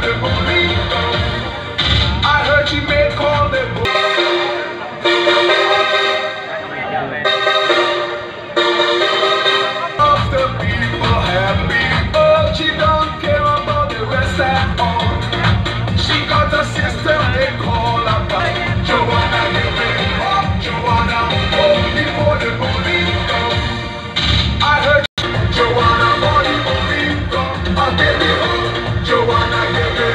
I heard she made all the of the people happy. Oh, she don't care about the rest at all. She got a system they call her Joanna, give it up, Joanna, oh, before the money come. I heard Joanna, money come. I'll give it up, Joanna, give it.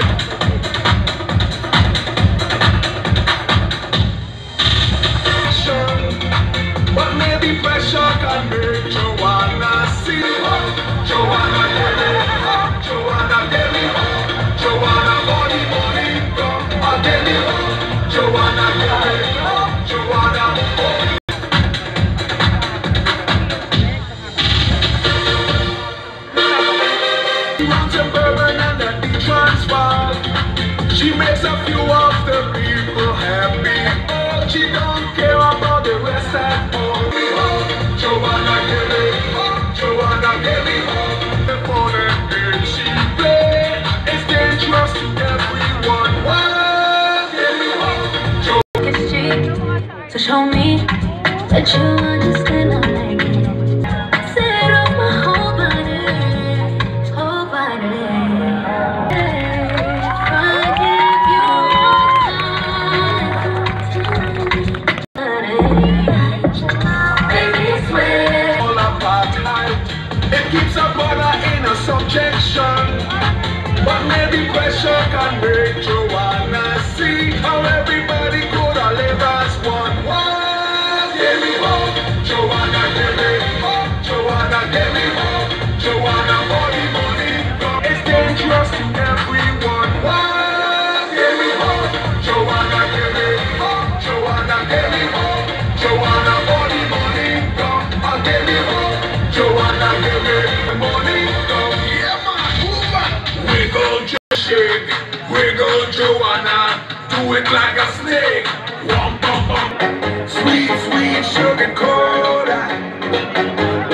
But maybe pressure can make Joanna see. Joanna, give it up, Joanna, give it up, Joanna, money come. I'll give it up, Joanna, give it up, Joanna, money. She makes a few of the people happy. Oh, she don't care about the rest at all. Joanna, give it up, Joanna, give it up. The phone and game she play is dangerous to everyone. Give it up, Joanna. So show me that you understand I like it. Set off my whole body, whole body. Keeps a brother in a subjection. But maybe pressure can make Joanna see how everybody could have live as one. Give me hope, Joanna, give me hope, Joanna, give me hope, Joanna, money come. It's dangerous to everyone. Give me hope, Joanna, give me hope, Joanna, give me hope, Joanna, money come. I'll give me hope, Joanna, give me money come. Yeah, man, move on. Wiggle, just shake, wiggle, Joanna, do it like a snake. Wham, bum, bum. Sweet, sweet sugar cola.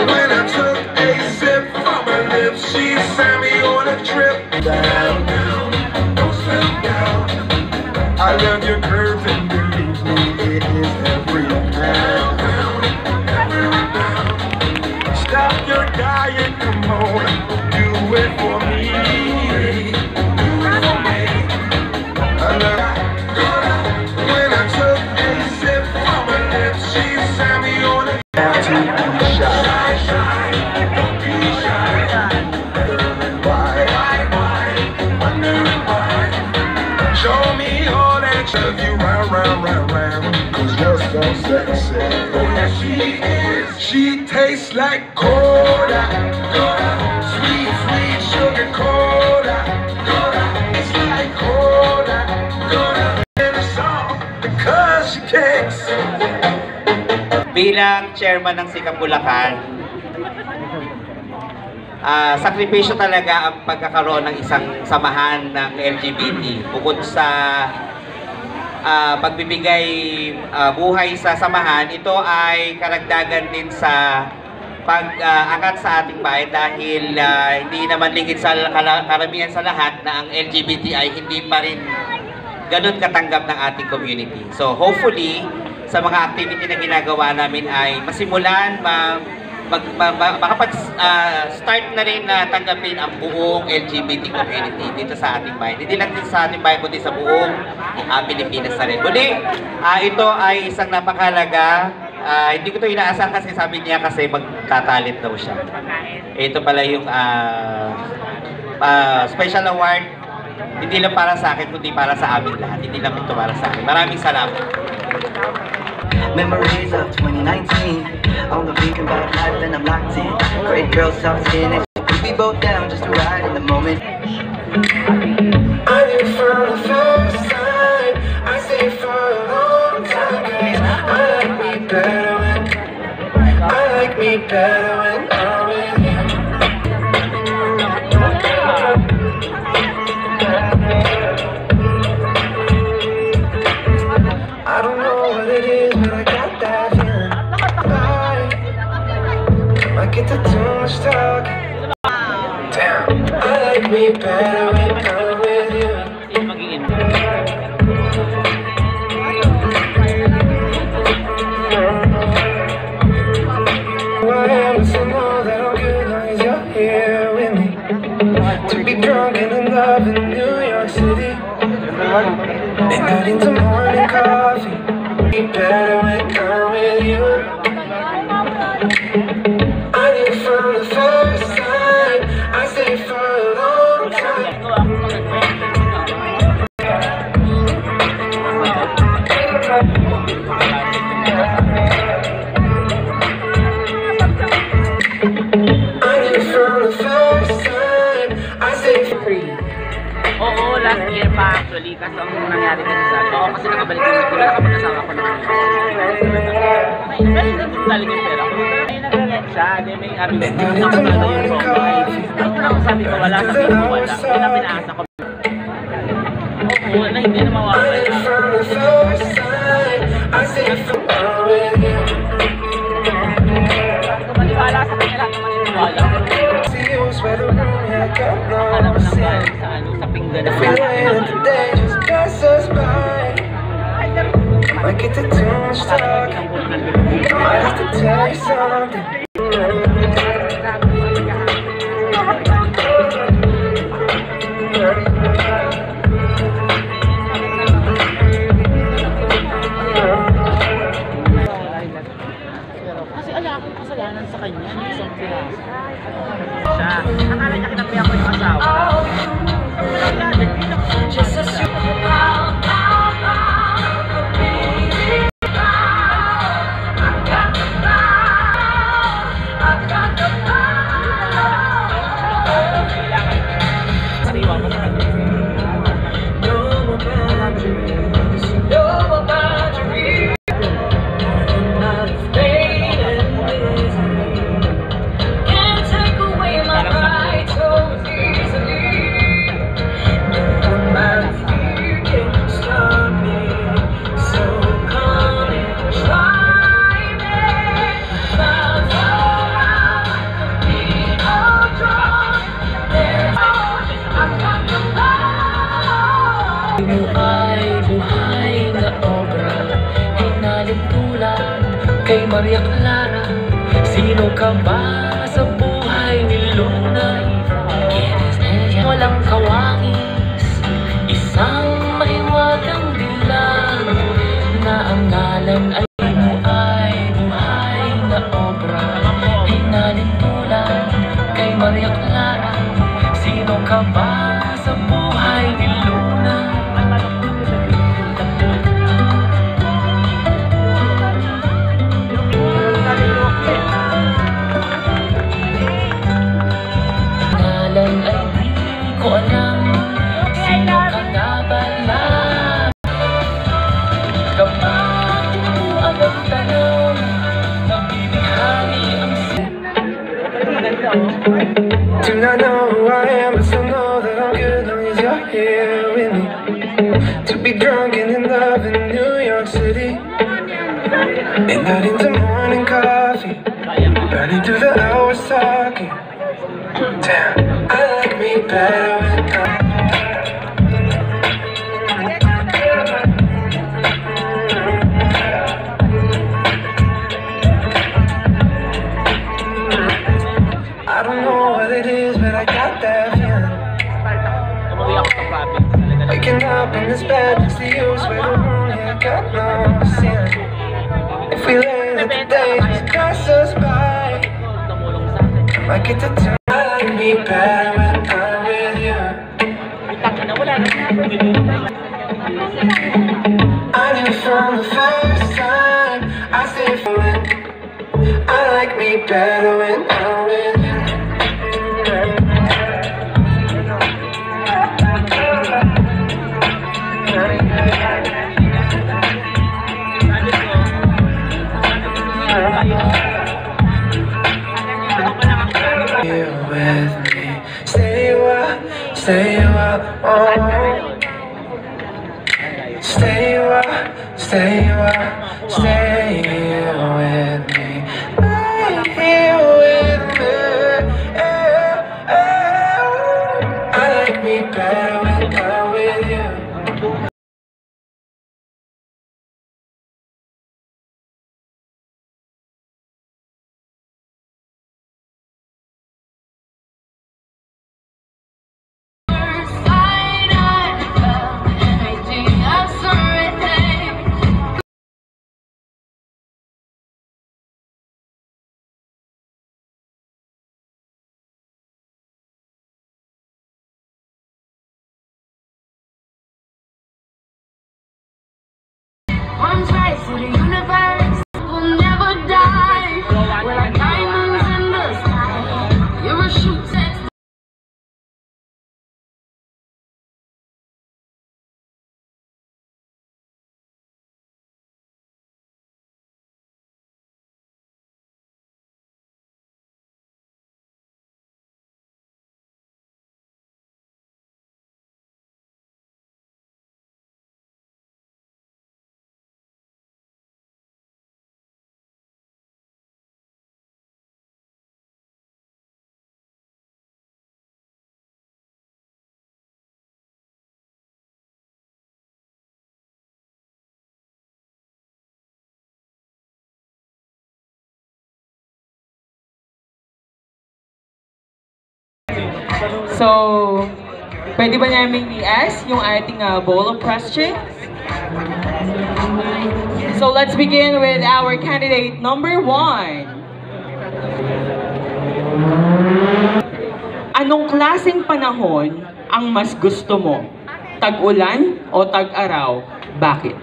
When I took a sip from her lips, she sent me on a trip. Down, down, don't slow down. I love your curves and believe me, it is every pound. Stop your dying, come on, do it for me. Do it for me. I love when I took a sip from her lips, she sent me on a shy, don't be shy. Why, wondering why. Show me all that love you round, 'cause you're so sexy. Oh yeah, she is. She tastes like cola, sweet, sweet sugar cola, it's like cola, in a song, because she takes. Bilang chairman ng Sikap Bulacan, sakripisyo talaga ang pagkakaroon ng isang samahan ng LGBT. Bukod sa pagbibigay buhay sa samahan, ito ay karagdagan din sa pag-angat sa ating bayan dahil hindi naman lingid sa karamihan sa lahat na ang LGBT ay hindi pa rin ganun katanggap ng ating community. So hopefully, sa mga activity na ginagawa namin ay masimulan, makapag-start na rin na tanggapin ang buong LGBT community dito sa ating bayan. Hindi lang dito sa ating bayan, kundi sa buong Pilipinas na rin. Muli, ito ay isang napakahalaga. Hindi ko ito inaasahan kasi sabi niya kasi magtatalit daw siya. Ito pala yung special award. Hindi lang para sa akin, kundi para sa amin lahat. Hindi lang ito para sa akin. Maraming salamat. Memories of 2019. On the beacon about life and I'm locked in. Great girl, soft skin, and we both down just to ride in the moment. I knew from the first time, I stayed for a long time, 'cause I like me better when I'm with you. I don't know what it is, but I got that feeling. I get to too much talking. Damn, I like me better when I'm with you. drunk and in love in New York City. Midnight into morning coffee. Be better when I'm with you. I knew from the first time I stayed for a long time. Oo, last year pa actually. Kaso ang nangyari kasi sa akin, oo, kasi nakabalik ko. Wala nakapag-asawa ko naman. Ay, nandun talaga yung pera ko. Ay, nag-rent siya. May abi ko. Nakapagano yung provide. Ay, kung sabi ko wala, sabi ko wala. Kaya na pinaasa ko. Oo, na hindi na mawawala. Maniwala sa kanya lahat naman iniwala. Alam mo nang galing sa ano, sa pinggan na Might get to too much talk. Might have to tell you something. kasi ala akong kasalanan sa kanya, hindi isang piraso. Siya, nakala niya kinapihan ko yung asawa. Just as you kay Maria Clara. Sino ka ba sa buhay ni Luna? Walang kawangis, isang mahiwagang dilag, na ang ngalan ay buhay na obra. Hinalin tulad kay Maria Clara. Sino ka ba sa buhay ni Luna? Do not know who I am, but still know that I'm good long as you're here with me. To be drunk and in love in New York City. Midnight into morning coffee. Burning through the hours talking. Damn, I like me better when I don't know what it is, but I got that feeling. Waking up in this bed next to you, swear the room, yeah, I got no ceiling. If we lay that the day just pass us by, I get to tell I like me better when I'm with you. I knew from the first time I stayed for it. I like me better when I'm with you. Here with me, stay a while, stay a while, oh. Stay a while, stay a while, stay here with me, stay here with me. I like me better when I'm with you. So, pwede ba namin i-ask yung ating bowl of questions? So, let's begin with our candidate number 1. Anong klaseng panahon ang mas gusto mo? Tag-ulan o tag-araw? Bakit?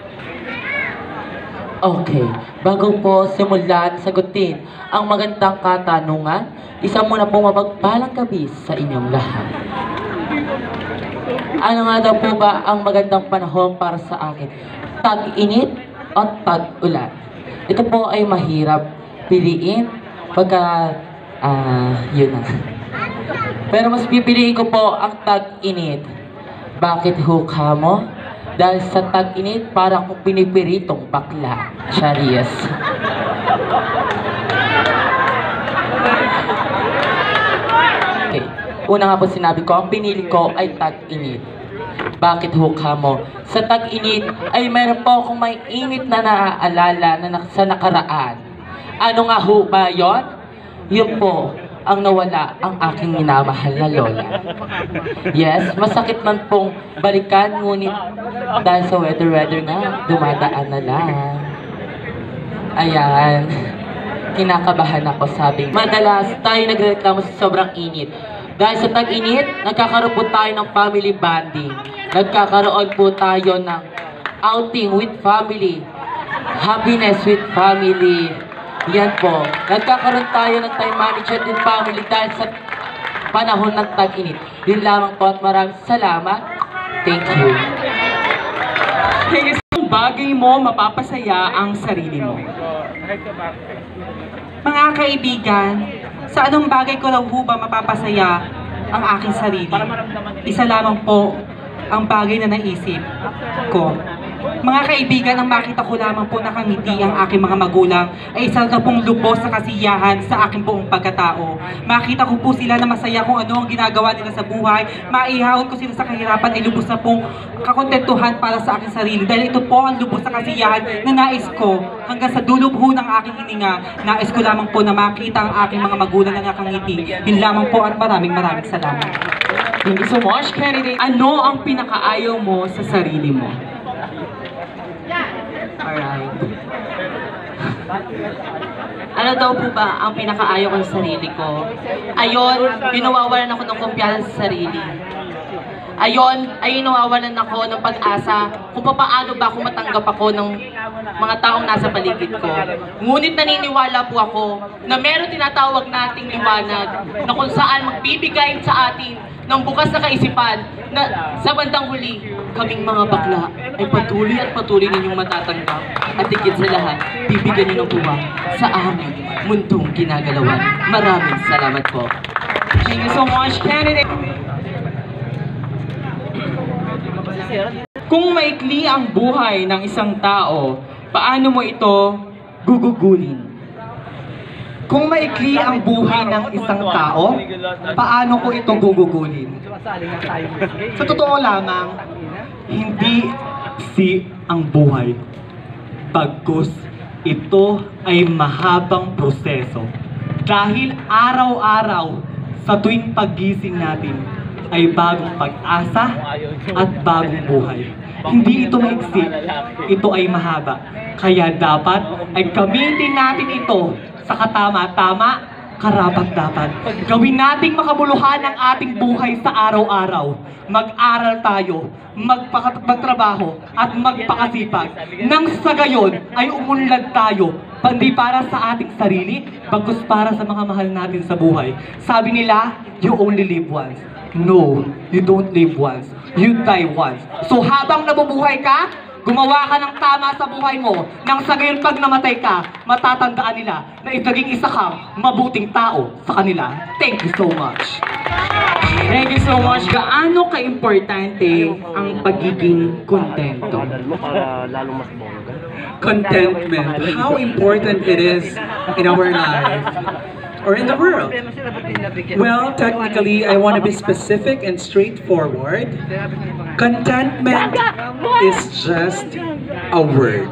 Okay, bago po simulan sagutin ang magandang katanungan, isa muna pong mapagpalang gabi sa inyong lahat. Ano nga daw po ba ang magandang panahon para sa akin? Tag-init o tag-ulan? Ito po ay mahirap piliin pagka, yun na. Pero mas pipiliin ko po ang tag-init. Bakit ho kamo? Dahil sa tag-init, parang akong pinipiritong bakla. Charis. Okay. Una nga po sinabi ko, ang pinili ko ay tag-init. Bakit ho kamo? Sa tag-init ay meron po akong may init na naaalala na sa nakaraan. Ano nga ho ba yun? Yun po ang nawala ang aking minamahal na lola. Yes, masakit man pong balikan, ngunit dahil sa weather nga, dumadaan na lang. Ayan, kinakabahan ako, sabi. Madalas tayo nagreklamo sa sobrang init. Dahil sa tag-init, nagkakaroon po tayo ng family bonding. Nagkakaroon po tayo ng outing with family. Happiness with family. Yan po. Nagkakaroon tayo ng time management with family dahil sa panahon ng tag-init. Yun lamang po at maraming salamat. Thank you. Hey, isang bagay mo mapapasaya ang sarili mo. Mga kaibigan, sa anong bagay ko lang ba mapapasaya ang aking sarili? Isa lamang po ang bagay na naisip ko. Mga kaibigan, ang makita ko lamang po nakangiti ang aking mga magulang ay isa na pong lubos sa kasiyahan sa aking buong pagkatao. Makita ko po sila na masaya kung ano ang ginagawa nila sa buhay. Maihahon ko sila sa kahirapan ay lubos na pong kakontentuhan para sa aking sarili. Dahil ito po ang lubos sa kasiyahan na nais ko hanggang sa dulo po ng aking hininga. Nais ko lamang po na makita ang aking mga magulang na nakangiti. Yun lamang po at maraming salamat. Thank you so much, candidate. Ano ang pinakaayaw mo sa sarili mo? Alright. Ano daw po ba ang pinakaayaw ko sa sarili ko? Ayon, nawawalan ako ng kumpiyansa sa sarili. Ayon, ay nawawalan ako ng pag-asa kung paano ba ako matanggap ako ng mga taong nasa paligid ko. Ngunit naniniwala po ako na meron tinatawag nating liwanag na kung saan magbibigay sa atin ng bukas na kaisipan na sa bandang huli, kaming mga bakla ay patuloy ninyong matatanggap at higit sa lahat, bibigyan niyo ng buwan sa aming mundong ginagalawan. Maraming salamat po. Thank you so much, candidate. Kung maikli ang buhay ng isang tao, paano mo ito gugugulin? Kung maikli ang buhay ng isang tao, paano ko ito gugugulin? Sa totoo lamang, hindi ang buhay. Bagkus, ito ay mahabang proseso. Dahil araw-araw sa tuwing paggising natin ay bagong pag-asa at bagong buhay. Hindi ito maiksi, ito ay mahaba. Kaya dapat ay gamitin natin ito sa katama-tama, karapat-dapat. Gawin nating makabuluhan ang ating buhay sa araw-araw. Mag-aral tayo, magtrabaho at magpakasipag. Nang sa gayon ay umunlad tayo, hindi para sa ating sarili, bagkus para sa mga mahal natin sa buhay. Sabi nila, you only live once. No, you don't live once. You die once. So habang nabubuhay ka, gumawa ka ng tama sa buhay mo. Nang sa gayon pag namatay ka, matatandaan nila na itaging isa kang mabuting tao sa kanila. Thank you so much. Thank you so much. Gaano ka-importante ang pagiging kontento? Contentment. How important it is in our life or in the world? Well, technically, I want to be specific and straightforward. Contentment is just a word,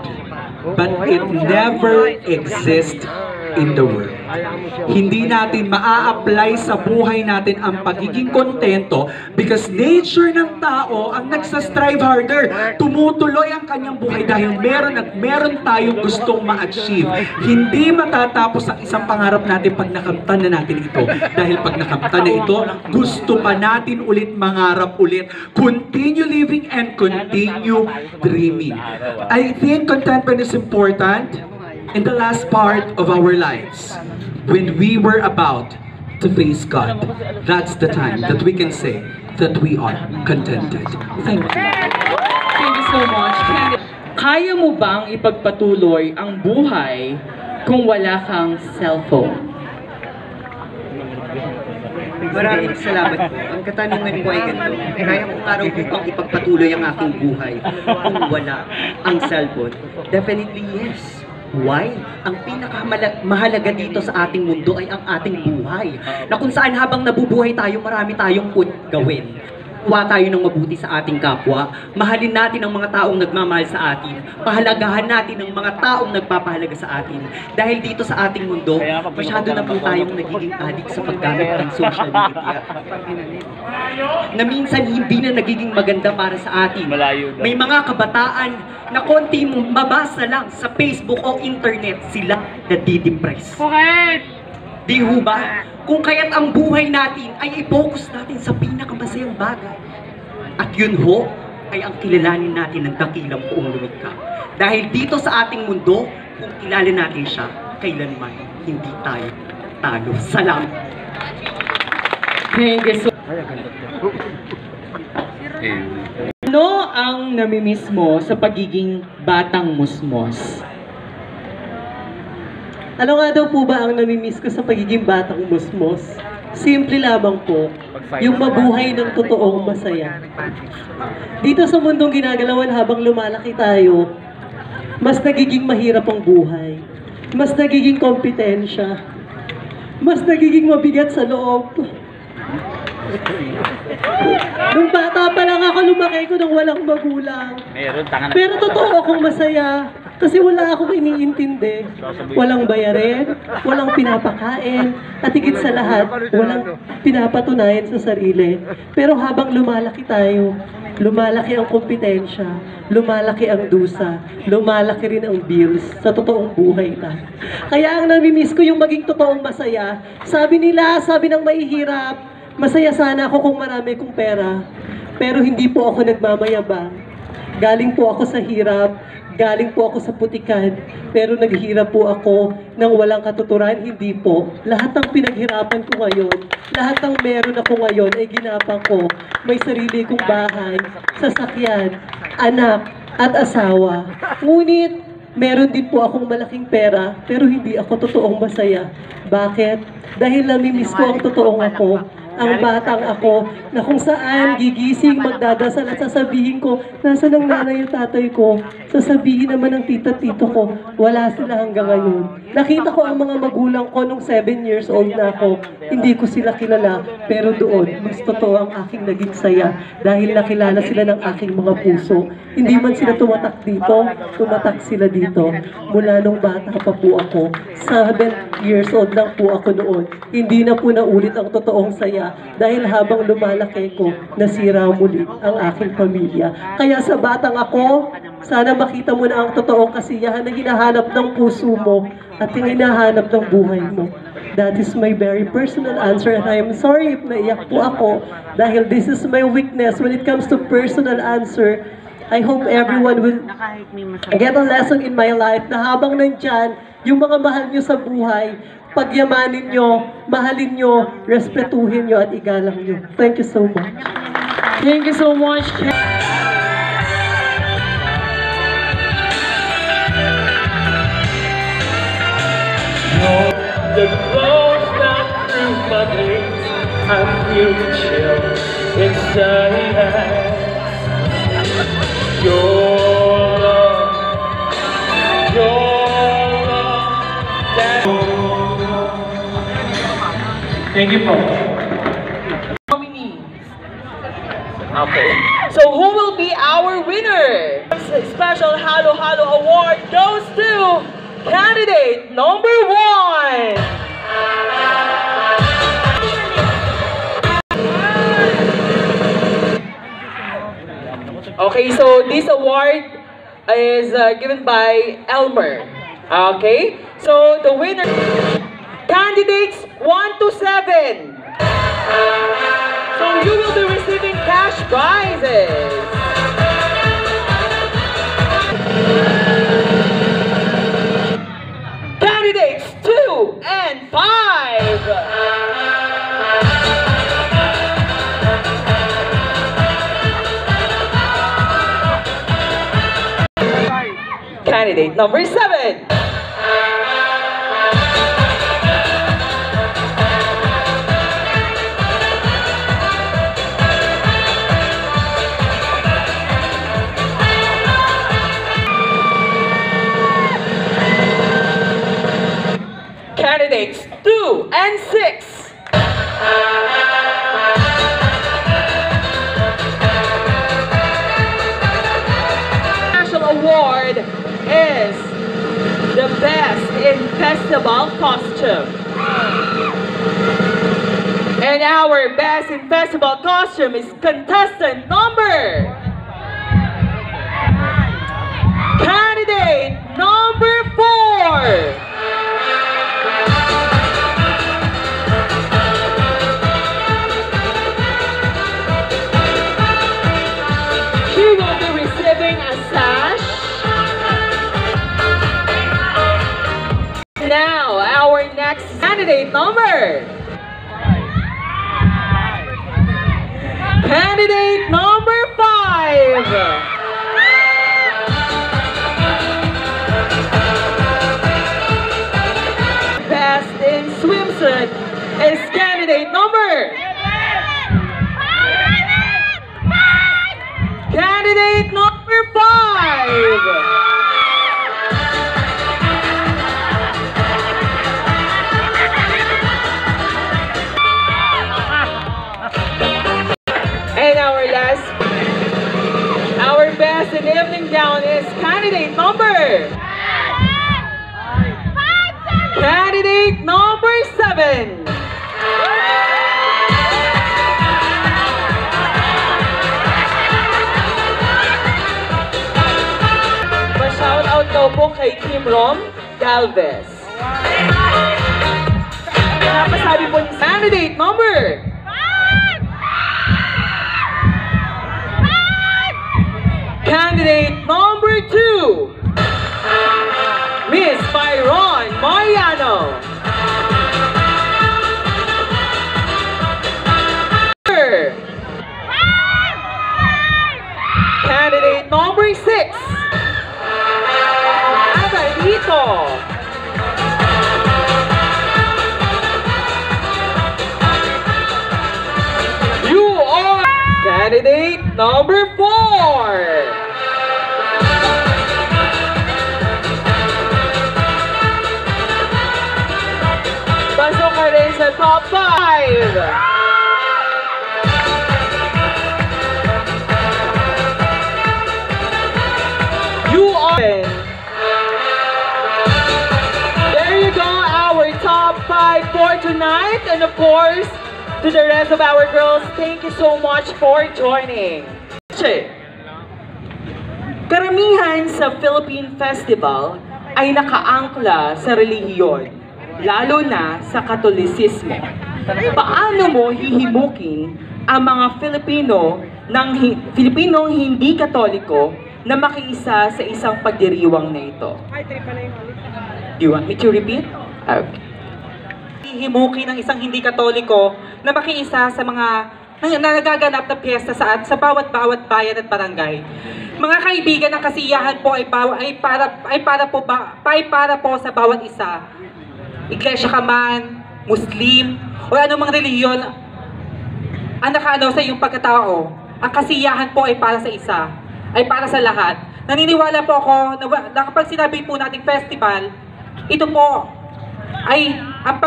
but it never exists in the world. Hindi natin maa-apply sa buhay natin ang pagiging kontento because nature ng tao ang nagsastrive harder. Tumutuloy ang kanyang buhay dahil meron tayong gustong ma-achieve. Hindi matatapos ang isang pangarap natin pag nakamtan na natin ito. Dahil pag nakamtan na ito, gusto pa natin ulit mangarap ulit. Continue living and continue dreaming. I think contentment is important in the last part of our lives. When we were about to face God, that's the time that we can say that we are contented. Thank you. Thank you so much. Kaya mo bang ipagpatuloy ang buhay kung wala kang cellphone? Maraming salamat po. Ang katanungan ko ay ganito. Kaya kung araw po pang ipagpatuloy ang aking buhay kung wala ang cellphone? Definitely yes. Why? Ang pinakamahalaga dito sa ating mundo ay ang ating buhay. Na kung saan habang nabubuhay tayo, marami tayong gawin. Kuha tayo ng mabuti sa ating kapwa. Mahalin natin ang mga taong nagmamahal sa atin. Pahalagahan natin ang mga taong nagpapahalaga sa atin. Dahil dito sa ating mundo, masyado na po tayong nagiging addict sa paggamit ng social media. Na minsan hindi na nagiging maganda para sa atin. May mga kabataan na konti mabasa lang sa Facebook o internet, sila nadidepress. Correct! Di ho ba? Kung kaya't ang buhay natin ay i-focus natin sa pinakamasayang bagay. At yun ho, ay ang kilalanin natin ng dakilang Poong lumikha. Dahil dito sa ating mundo, kung kilala natin siya, kailanman hindi tayo talo. Salamat! Thank you so Ano ang namimiss mo sa pagiging batang musmos? Ano nga daw po ba ang namimiss ko sa pagiging batang musmos? Simple lamang po, yung mabuhay ng totoong masaya. Dito sa mundong ginagalawan habang lumalaki tayo, mas nagiging mahirap ang buhay. Mas nagiging kompetensya. Mas nagiging mabigat sa loob. Nung bata pa lang ako, lumaki ko ng walang magulang. Pero totoo akong masaya. Kasi wala akong iniintindi. Walang bayarin, walang pinapakain, at higit sa lahat, walang pinapatunayan sa sarili. Pero habang lumalaki tayo, lumalaki ang kompetensya, lumalaki ang dusa, lumalaki rin ang bills sa totoong buhay na. Kaya ang namimiss ko yung maging totoong masaya. Sabi nila, sabi ng mahihirap, masaya sana ako kung marami kong pera. Pero hindi po ako nagmamayabang. Galing po ako sa hirap. Galing po ako sa putikan, pero naghirap po ako ng walang katuturan, hindi po. Lahat ng pinaghirapan ko ngayon, lahat ng meron ako ngayon ay ginapang ko. May sarili kong bahay, sasakyan, anak, at asawa. Ngunit, meron din po akong malaking pera, pero hindi ako totoong masaya. Bakit? Dahil namimiss ko ang totoong ako. Ang batang ako na kung saan gigising, magdadasal at sasabihin ko, nasaan ang nanay at tatay ko? Sasabihin naman ng tita-tito ko, wala sila hanggang ngayon. Nakita ko ang mga magulang ko nung 7 years old na ako. Hindi ko sila kilala, pero doon, mas totoo ang aking naging saya dahil nakilala sila ng aking mga puso. Hindi man sila tumatak dito, tumatak sila dito. Mula nung bata pa po ako, 7 years old lang po ako noon. Hindi na po naulit ang totoong saya dahil habang lumalaki ko, nasira muli ang aking pamilya. Kaya sa batang ako, sana makita mo na ang totoong kasiyahan na hinahanap ng puso mo at yung hinahanap ng buhay mo. That is my very personal answer and I am sorry if naiyak po ako dahil this is my weakness when it comes to personal answer. I hope everyone will get a lesson in my life na habang nandyan, yung mga mahal nyo sa buhay, pagyamanin nyo, mahalin nyo, respetuhin nyo at igalang nyo. Thank you so much. Thank you so much. The clothes down through my veins, I feel the chill inside. Your love, that... Thank you, Paul. Okay. So who will be our winner? Special Halo Halo Award goes to candidate number 1. Okay, so this award is given by Elmer. Okay, so the winner, candidates 1 to 7. So you will be receiving cash prizes. Candidates 2 and 5. Candidate number 7. Candidates 2 and 6. National award is the best in festival costume. And our best in festival costume is contestant number. Candidate number 4. She will be receiving a sash. Now, our next candidate number. Candidate number 5. Best in swimsuit is candidate number. Candidate number 5. And our best in evening gown is candidate number. Candidate number 7. Pa-shout out daw po kay Kim Rom Galvez. Napasabi po ni candidate number. Candidate number 2, Miss Byron Mariano. Candidate number 6, Abalito. You are candidate number 4. Pasok ka rin sa top 5. You are. There you go, our top 5 for tonight. And of course, to the rest of our girls, thank you so much for joining. Karamihan sa Philippine Festival ay nakaangkla sa relihiyon, lalo na sa Katolisismo. Paano mo hihimukin ang mga Filipinong hindi Katoliko na makiisa sa isang pagdiriwang na ito? Do you want me to repeat? Okay. Hihimukin ng isang hindi Katoliko na makiisa sa mga nagaganap na piyesta sa bawat bayan at barangay. Mga kaibigan, ang kasiyahan po ay para po sa bawat isa. Iglesia ka man, Muslim, o anumang relihiyon ang nakaano sa iyong pagkatao. Ang kasiyahan po ay para sa isa, ay para sa lahat. Naniniwala po ako na kapag sinabi po nating festival, ito po ay ang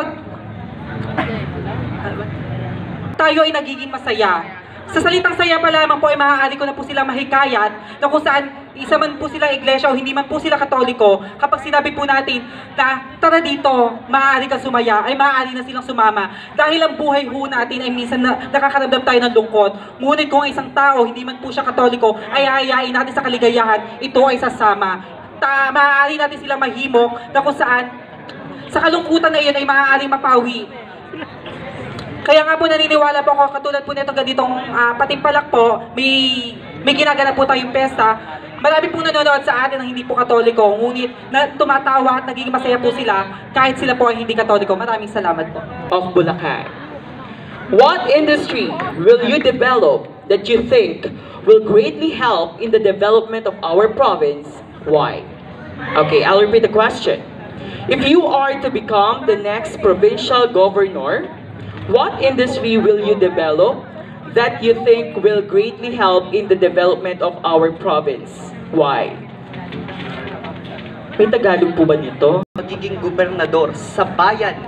tayo ay nagiging masaya. Sa salitang saya pa lamang po ay maaari ko na po silang mahikayat na kung saan isa man po sila iglesia o hindi man po sila katoliko, kapag sinabi po natin na tara dito, maaari kang sumaya, ay maaari na silang sumama. Dahil ang buhay ho natin ay minsan nakakaramdam tayo ng lungkot. Ngunit kung isang tao, hindi man po siya katoliko, ay hayain natin sa kaligayahan, ito ay sasama. Maaari natin silang mahimok na kung saan sa kalungkutan na iyon ay maaaring mapawi. Kaya nga po naniniwala po ako, katulad po nito ganitong patimpalak po, may ginagana po tayong pesta. Marami po nanonood sa atin ng hindi po katoliko, ngunit na tumatawa at naging masaya po sila kahit sila po ay hindi katoliko. Maraming salamat po. Of Bulacan. What industry will you develop that you think will greatly help in the development of our province? Why? Okay, I'll repeat the question. If you are to become the next provincial governor, what industry will you develop that you think will greatly help in the development of our province? Why? May Tagalog po ba nito? Magiging gobernador sa bayan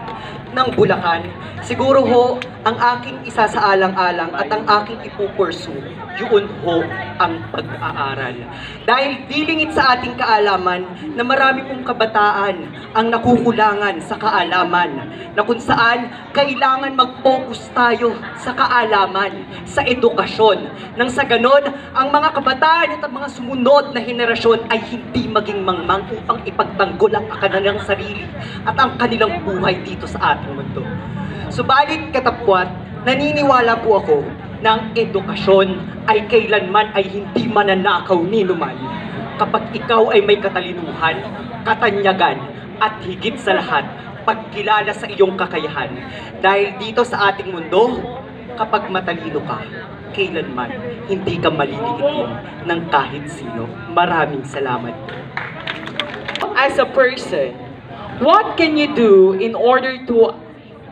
ng Bulacan, siguro ho, ang aking isasaalang-alang at ang aking ipupursu, yun ho ang pag-aaral. Dahil dilingit sa ating kaalaman na marami pong kabataan ang nakukulangan sa kaalaman, na kung saan kailangan mag-focus tayo sa kaalaman, sa edukasyon, nang sa ganon, ang mga kabataan at ang mga sumunod na henerasyon ay hindi maging mangmang upang ipagtanggol ang kanilang sarili at ang kanilang buhay dito sa ating mundo. Subalit katapwat, naniniwala po ako ng edukasyon ay kailanman ay hindi mananakaw ni numan kapag ikaw ay may katalinuhan, katanyagan at higit sa lahat, pagkilala sa iyong kakayahan. Dahil dito sa ating mundo, kapag matalino ka, kailanman hindi ka maliliitin ng kahit sino. Maraming salamat. As a person, what can you do in order to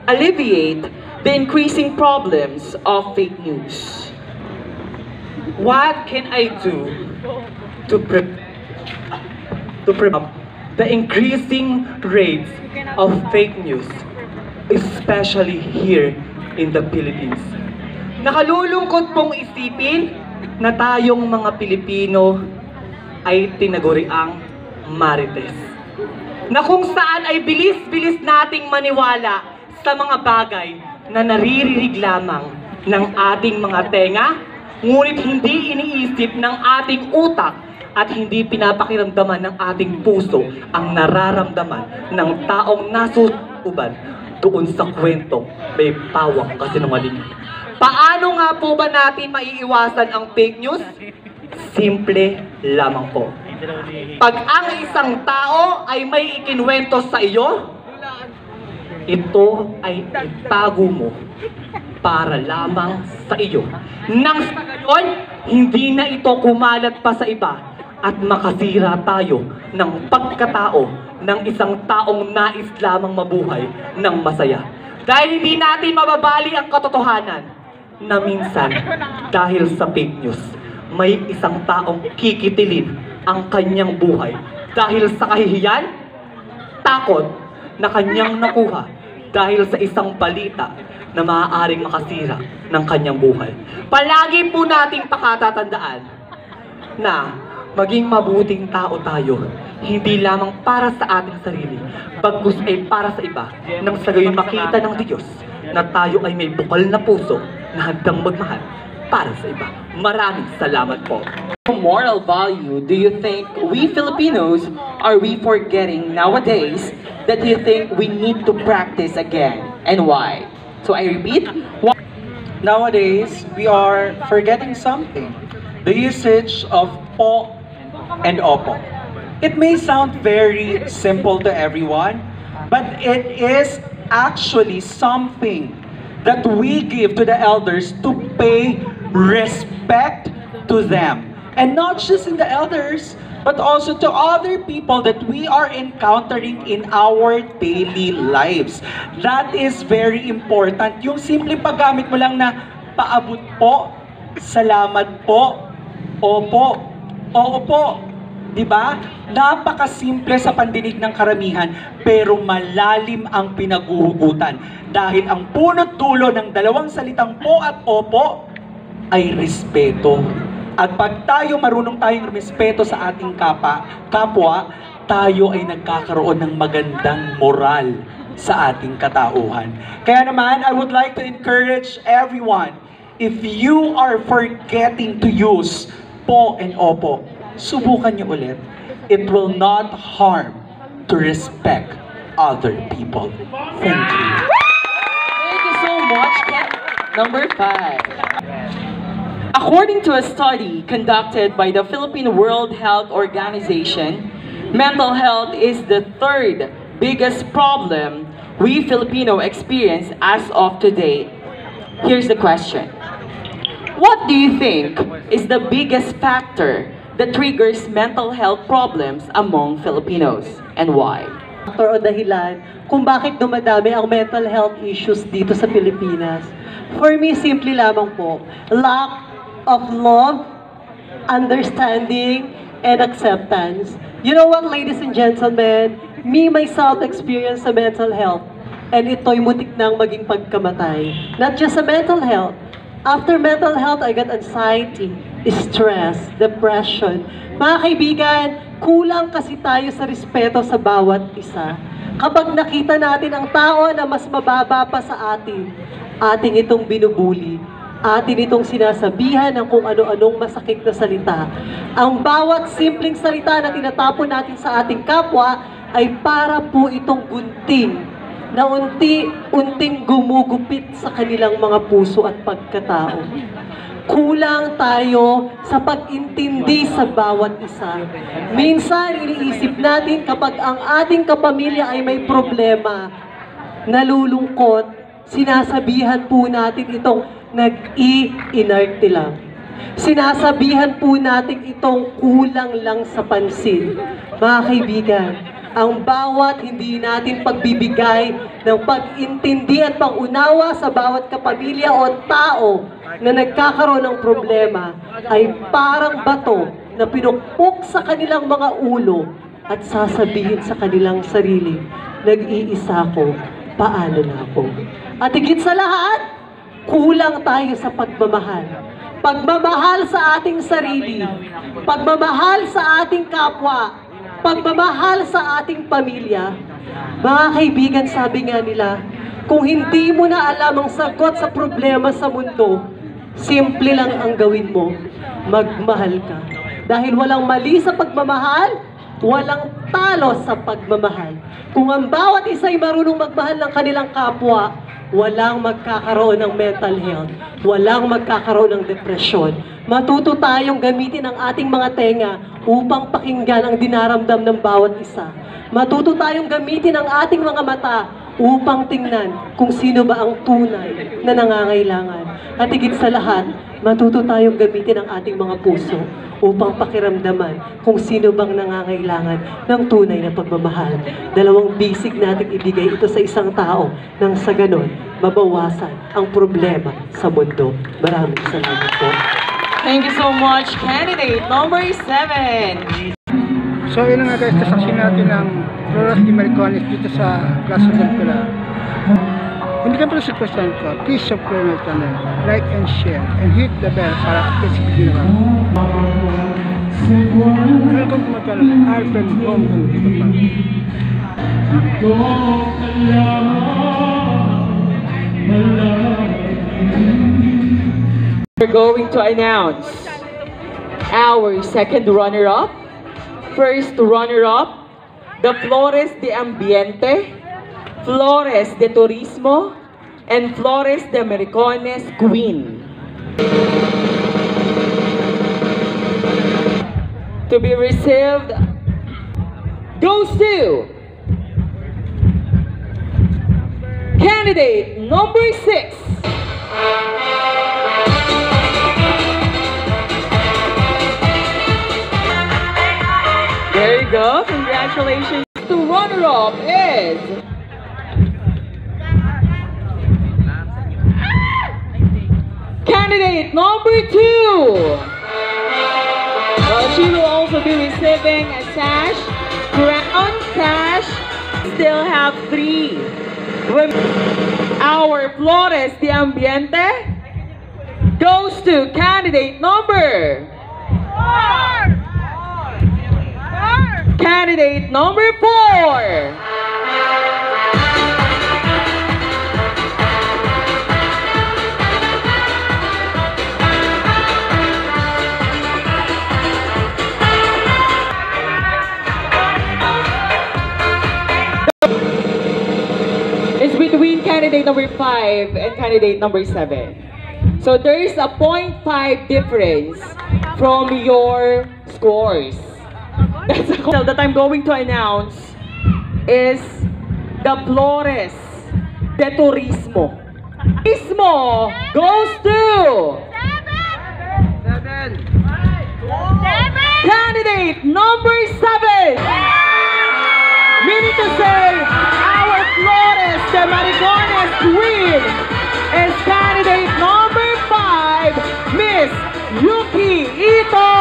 alleviate the increasing problems of fake news? What can I do to prevent the increasing rates of fake news, especially here in the Philippines? Nakalulungkot pong isipin na tayong mga Pilipino ay tinaguriang marites, na kung saan ay bilis-bilis nating maniwala sa mga bagay na naririnig lamang ng ating mga tenga, ngunit hindi iniisip ng ating utak at hindi pinapakiramdaman ng ating puso ang nararamdaman ng taong nasusuban doon sa kwento may pawang kasinungalingan. Paano nga po ba natin maiiwasan ang fake news? Simple lamang po. Pag ang isang tao ay may ikinwento sa iyo, ito ay itago mo para lamang sa iyo. Nang sa gayon, hindi na ito kumalat pa sa iba at makasira tayo ng pagkatao ng isang taong nais lamang mabuhay ng masaya. Dahil hindi natin mababali ang katotohanan na minsan dahil sa fake news, may isang taong kikitilin ang kanyang buhay dahil sa kahihiyan, takot na kanyang nakuha dahil sa isang balita na maaaring makasira ng kanyang buhay. Palagi po nating pakatatandaan na maging mabuting tao tayo, hindi lamang para sa ating sarili, bagkus ay para sa iba, nang sa gayon makita ng Diyos na tayo ay may bukal na puso na handang magmahal para sa iba. Maraming salamat po. Moral value do you think we Filipinos are we forgetting nowadays that you think we need to practice again, and why? So I repeat, Nowadays, we are forgetting something. The usage of po and opo. It may sound very simple to everyone, but it is actually something that we give to the elders to pay respect to them. And not just in the elders, but also to other people that we are encountering in our daily lives. That is very important. Yung simpleng paggamit mo lang na paabot po, salamat po, opo, oo po. Diba? Napakasimple sa pandinig ng karamihan, pero malalim ang pinaguhugutan. Dahil ang punot dulo ng dalawang salitang po at opo ay respeto. At pag tayo marunong tayong respeto sa ating kapwa, tayo ay nagkakaroon ng magandang moral sa ating katauhan. Kaya naman, I would like to encourage everyone, if you are forgetting to use po and opo, subukan niyo ulit. It will not harm to respect other people. Thank you. Thank you so much, Ken. Number 5. According to a study conducted by the Philippine World Health Organization, mental health is the third biggest problem we Filipino experience as of today. Here's the question. What do you think is the biggest factor that triggers mental health problems among Filipinos, and why? Factor o dahilan kung bakit dumadami ang mental health issues dito sa Pilipinas. For me, simple lamang po, lack of love, understanding, and acceptance. You know what, ladies and gentlemen? Me, myself, experience sa mental health. And ito'y mutik nang maging pagkamatay. Not just sa mental health. After mental health, I got anxiety, stress, depression. Mga kaibigan, kulang kasi tayo sa respeto sa bawat isa. Kapag nakita natin ang tao na mas mababa pa sa atin, ating itong binubuli, atin itong sinasabihan ng kung ano-anong masakit na salita. Ang bawat simpleng salita na tinatapon natin sa ating kapwa ay para po itong gunting na unti-unting gumugupit sa kanilang mga puso at pagkatao. Kulang tayo sa pag-intindi sa bawat isa. Minsan, iniisip natin kapag ang ating kapamilya ay may problema, nalulungkot, sinasabihan po natin itong nag-i-inarte lang. Sinasabihan po natin itong kulang lang sa pansin. Mga kaibigan, ang bawat hindi natin pagbibigay ng pag-intindi at pag-unawa sa bawat kapamilya o tao na nagkakaroon ng problema ay parang bato na pinukpok sa kanilang mga ulo at sasabihin sa kanilang sarili, nag-iisa ko, paano na ako? At higit sa lahat, kulang tayo sa pagmamahal. Pagmamahal sa ating sarili, pagmamahal sa ating kapwa, pagmamahal sa ating pamilya. Mga kaibigan, sabi nga nila, kung hindi mo na alam ang sagot sa problema sa mundo, simple lang ang gawin mo, magmahal ka. Dahil walang mali sa pagmamahal, walang talo sa pagmamahal. Kung ang bawat isa ay marunong magmahal ng kanilang kapwa, walang magkakaroon ng mental health, walang magkakaroon ng depresyon. Matuto tayong gamitin ang ating mga tenga upang pakinggan ang dinaramdam ng bawat isa. Matuto tayong gamitin ang ating mga mata upang tingnan kung sino ba ang tunay na nangangailangan. At higit sa lahat, matuto tayong gamitin ang ating mga puso upang pakiramdaman kung sino bang nangangailangan ng tunay na pagmamahal. Dalawang basic natin ibigay ito sa isang tao nang sa ganon, mabawasan ang problema sa mundo. Maraming salamat po. Thank you so much, candidate number 7. So yun nga guys, sasaksihan natin ng Flores de Maricones dito sa Plaza del Pilar. Hindi ka pala sa question ko, please subscribe my channel, like and share, and hit the bell para updates video na lang. Welcome to my channel, Arpen Bongbong dito pa. We're going to announce our second runner-up. First runner-up, the Flores de Ambiente, Flores de Turismo, and Flores de Maricones Queen. To be received goes to candidate number 6. There you go. Congratulations. The runner-up is candidate number 2. She will also be receiving a sash, crown, sash. Still have 3. Our Flores de Ambiente goes to candidate number Candidate number 4. It's between candidate number 5 and candidate number 7. So there is a 0.5 difference from your scores. That's a that I'm going to announce is the Flores de Turismo. Turismo goes to 7. Candidate number 7. Meaning to say, our Flores de Maricones queen is candidate number 5, Miss Yuki Ito.